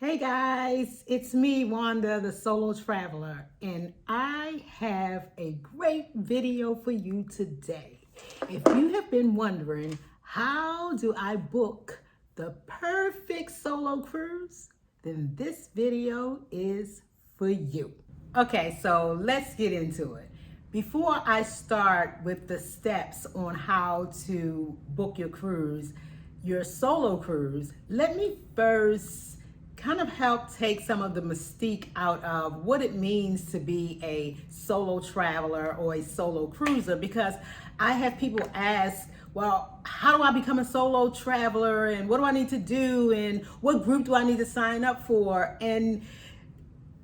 Hey guys, it's me, Wanda, the solo traveler, and I have a great video for you today. If you have been wondering, how do I book the perfect solo cruise, then this video is for you. Okay, so let's get into it. Before I start with the steps on how to book your solo cruise, let me first kind of help take some of the mystique out of what it means to be a solo traveler or a solo cruiser, because I have people ask, well, how do I become a solo traveler and what do I need to do and what group do I need to sign up for? And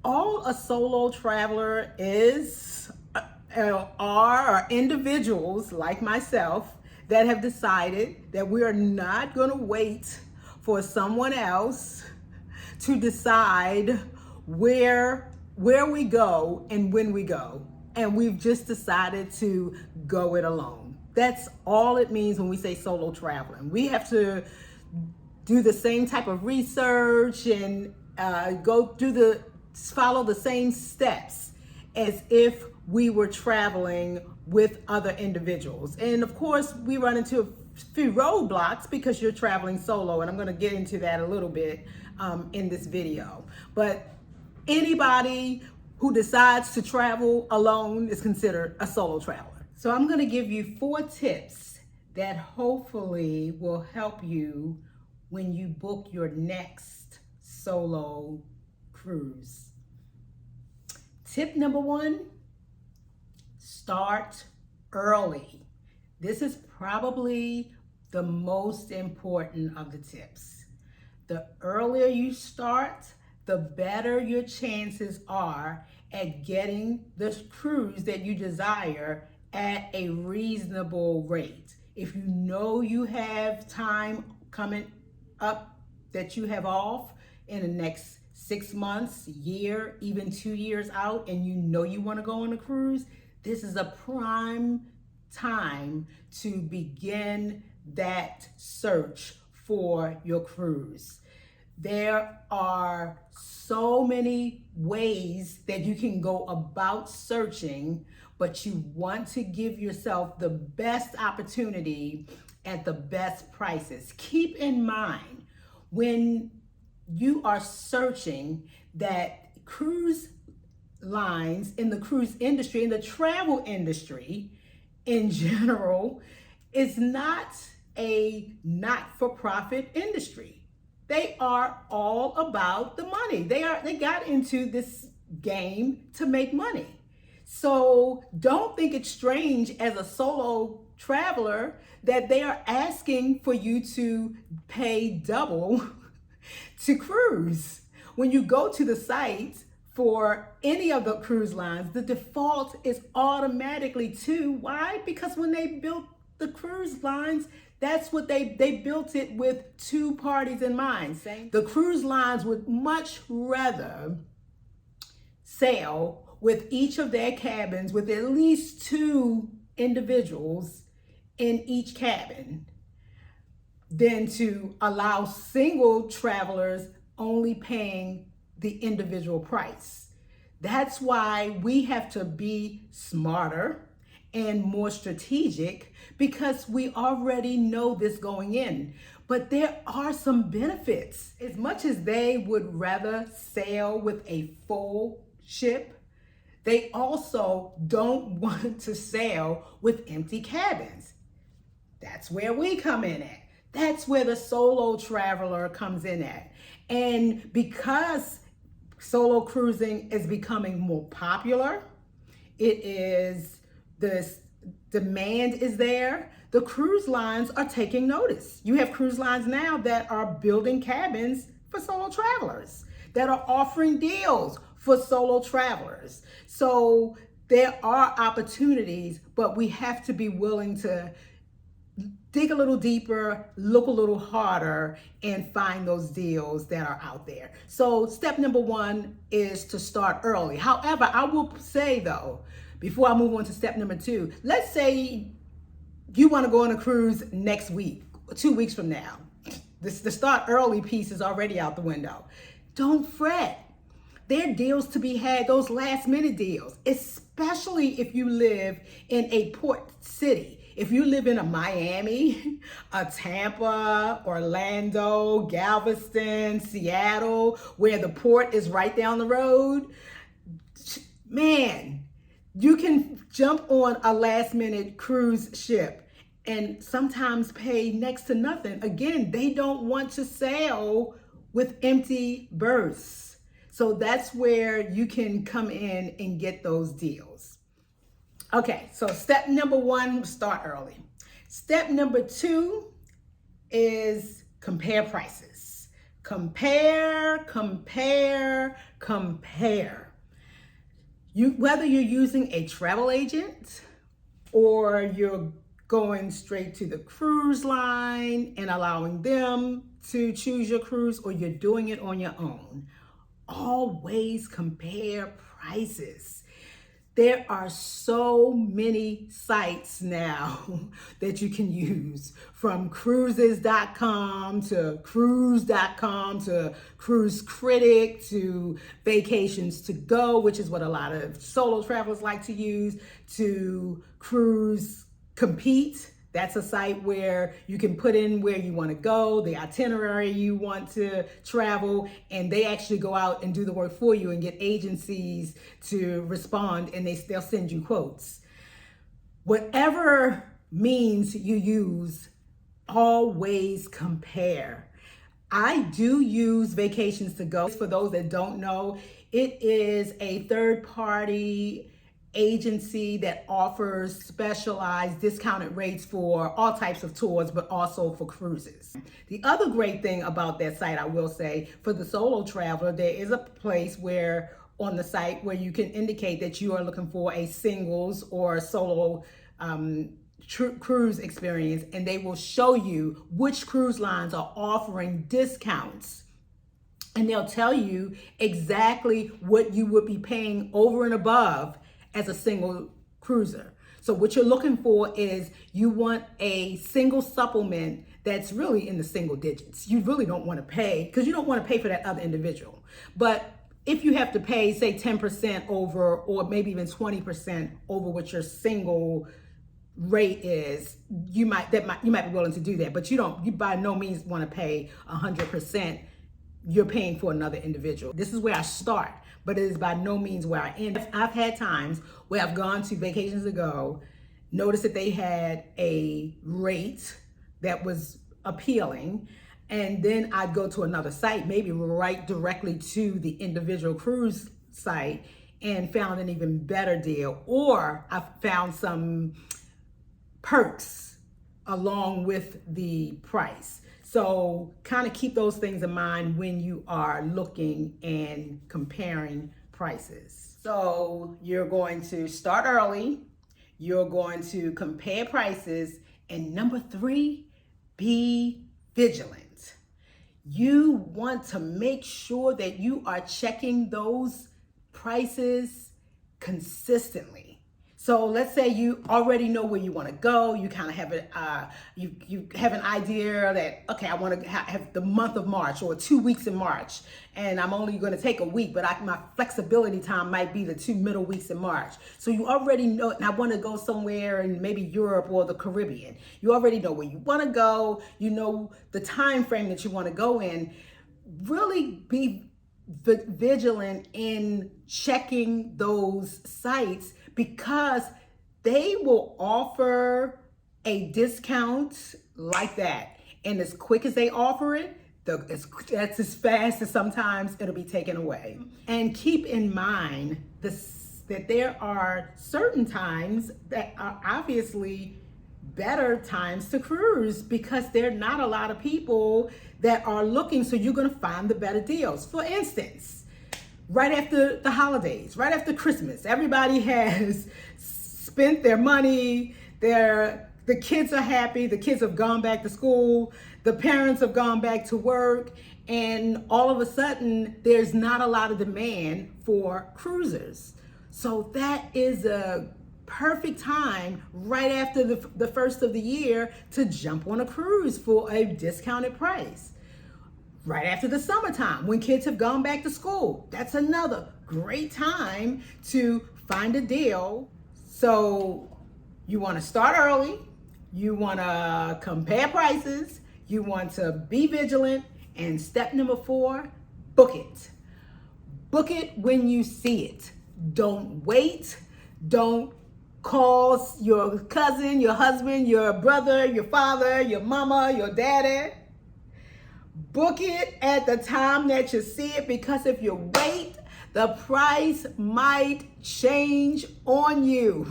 all a solo traveler are individuals like myself that have decided that we are not going to wait for someone else to decide where we go and when we go. And we've just decided to go it alone. That's all it means when we say solo traveling. We have to do the same type of research and follow the same steps as if we were traveling with other individuals. And of course, we run into a few roadblocks because you're traveling solo, and I'm going to get into that a little bit in this video. But anybody who decides to travel alone is considered a solo traveler. So I'm going to give you 4 tips that hopefully will help you when you book your next solo cruise. Tip number 1, start early. This is probably the most important of the tips. The earlier you start, the better your chances are at getting the cruise that you desire at a reasonable rate. If you know you have time coming up that you have off in the next 6 months, year, even 2 years out, and you know you want to go on a cruise, this is a prime time to begin that search for your cruise. There are so many ways that you can go about searching, but you want to give yourself the best opportunity at the best prices. Keep in mind, when you are searching, that cruise lines in the cruise industry, in the travel industry in general, is not a not-for-profit industry. They are all about the money. They got into this game to make money. So don't think it's strange as a solo traveler that they are asking for you to pay double to cruise. When you go to the site for any of the cruise lines, the default is automatically 2. Why? Because when they built the cruise lines, that's what they built it with 2 parties in mind. The cruise lines would much rather sail with each of their cabins with at least 2 individuals in each cabin than to allow single travelers only paying the individual price. That's why we have to be smarter and more strategic, because we already know this going in. But there are some benefits. As much as they would rather sail with a full ship, they also don't want to sail with empty cabins. That's where we come in at. That's where the solo traveler comes in at. And because solo cruising is becoming more popular, the demand is there, the cruise lines are taking notice. You have cruise lines now that are building cabins for solo travelers, that are offering deals for solo travelers. So there are opportunities, but we have to be willing to dig a little deeper, look a little harder, and find those deals that are out there. So step number 1 is to start early. However, I will say though, before I move on to step number 2, let's say you want to go on a cruise next week, 2 weeks from now. The start early piece is already out the window. don't fret. There are deals to be had, those last minute deals, especially if you live in a port city. If you live in a Miami, a Tampa, Orlando, Galveston, Seattle, where the port is right down the road, man, you can jump on a last minute cruise ship and sometimes pay next to nothing. Again, they don't want to sail with empty berths. So that's where you can come in and get those deals. Okay, so step number 1, start early. Step number 2 is compare prices. Compare. Whether you're using a travel agent or you're going straight to the cruise line and allowing them to choose your cruise, or you're doing it on your own, always compare prices. There are so many sites now that you can use, from cruises.com to cruise.com to Cruise Critic to Vacations to Go, which is what a lot of solo travelers like to use, to Cruise Compete. That's a site where you can put in where you want to go, the itinerary you want to travel, and they actually go out and do the work for you and get agencies to respond, and they'll send you quotes. Whatever means you use, always compare. I do use Vacations to Go. For those that don't know, it is a third-party agency that offers specialized discounted rates for all types of tours, but also for cruises. The other great thing about that site, I will say, for the solo traveler, there is a place where on the site where you can indicate that you are looking for a singles or solo cruise experience, and they will show you which cruise lines are offering discounts. And they'll tell you exactly what you would be paying over and above as a single cruiser. So what you're looking for is, you want a single supplement that's really in the single digits. You really don't want to pay, because you don't want to pay for that other individual. But if you have to pay, say 10% over, or maybe even 20% over what your single rate is, you might be willing to do that. But you by no means want to pay 100%. You're paying for another individual. This is where I start, but it is by no means where I end. I've had times where I've gone to Vacations to Go, noticed that they had a rate that was appealing, and then I'd go to another site, maybe right directly to the individual cruise site, and found an even better deal. Or I found some perks along with the price. So kind of keep those things in mind when you are looking and comparing prices. So you're going to start early, you're going to compare prices, and number 3, be vigilant. You want to make sure that you are checking those prices consistently. So let's say you already know where you want to go. You kind of have you have an idea that, okay, I want to have the month of March or 2 weeks in March, and I'm only going to take a week, but my flexibility time might be the 2 middle weeks in March. So you already know, and I want to go somewhere in maybe Europe or the Caribbean. You already know where you want to go. You know the time frame that you want to go in. Really be vigilant in checking those sites, because they will offer a discount like that. And as quick as they offer it, that's as fast as sometimes it'll be taken away. And keep in mind that there are certain times that are obviously better times to cruise, because there are not a lot of people that are looking, so you're going to find the better deals. For instance, right after the holidays, right after Christmas, everybody has spent their money, the kids are happy, the kids have gone back to school, the parents have gone back to work, and all of a sudden there's not a lot of demand for cruisers. So that is a perfect time right after the first of the year to jump on a cruise for a discounted price. right after the summertime when kids have gone back to school. That's another great time to find a deal. So you want to start early, you want to compare prices, you want to be vigilant, and step number 4, book it. Book it when you see it. Don't wait. Don't call your cousin, your husband, your brother, your father, your mama, your daddy. Book it at the time that you see it, because if you wait, the price might change on you.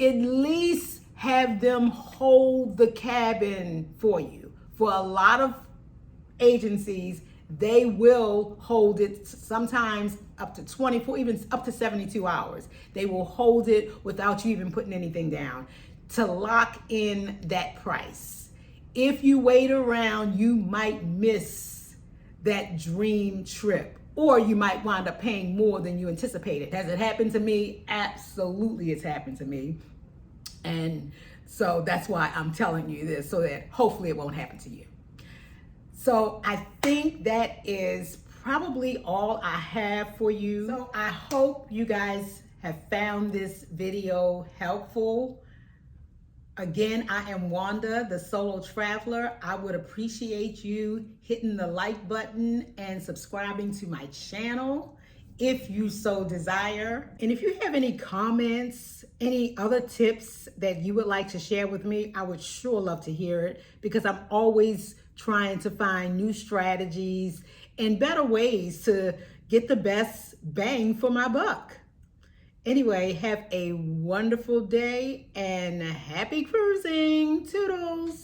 At least have them hold the cabin for you. For a lot of agencies, they will hold it sometimes up to 24, even up to 72 hours. They will hold it without you even putting anything down to lock in that price. If you wait around, you might miss that dream trip, or you might wind up paying more than you anticipated. Has it happened to me? Absolutely, it's happened to me. And so that's why I'm telling you this, so that hopefully it won't happen to you. So I think that is probably all I have for you. So I hope you guys have found this video helpful. Again, I am Wanda, the solo traveler. I would appreciate you hitting the like button and subscribing to my channel if you so desire. And if you have any comments, any other tips that you would like to share with me, I would sure love to hear it, because I'm always trying to find new strategies and better ways to get the best bang for my buck. Anyway, have a wonderful day and happy cruising. Toodles.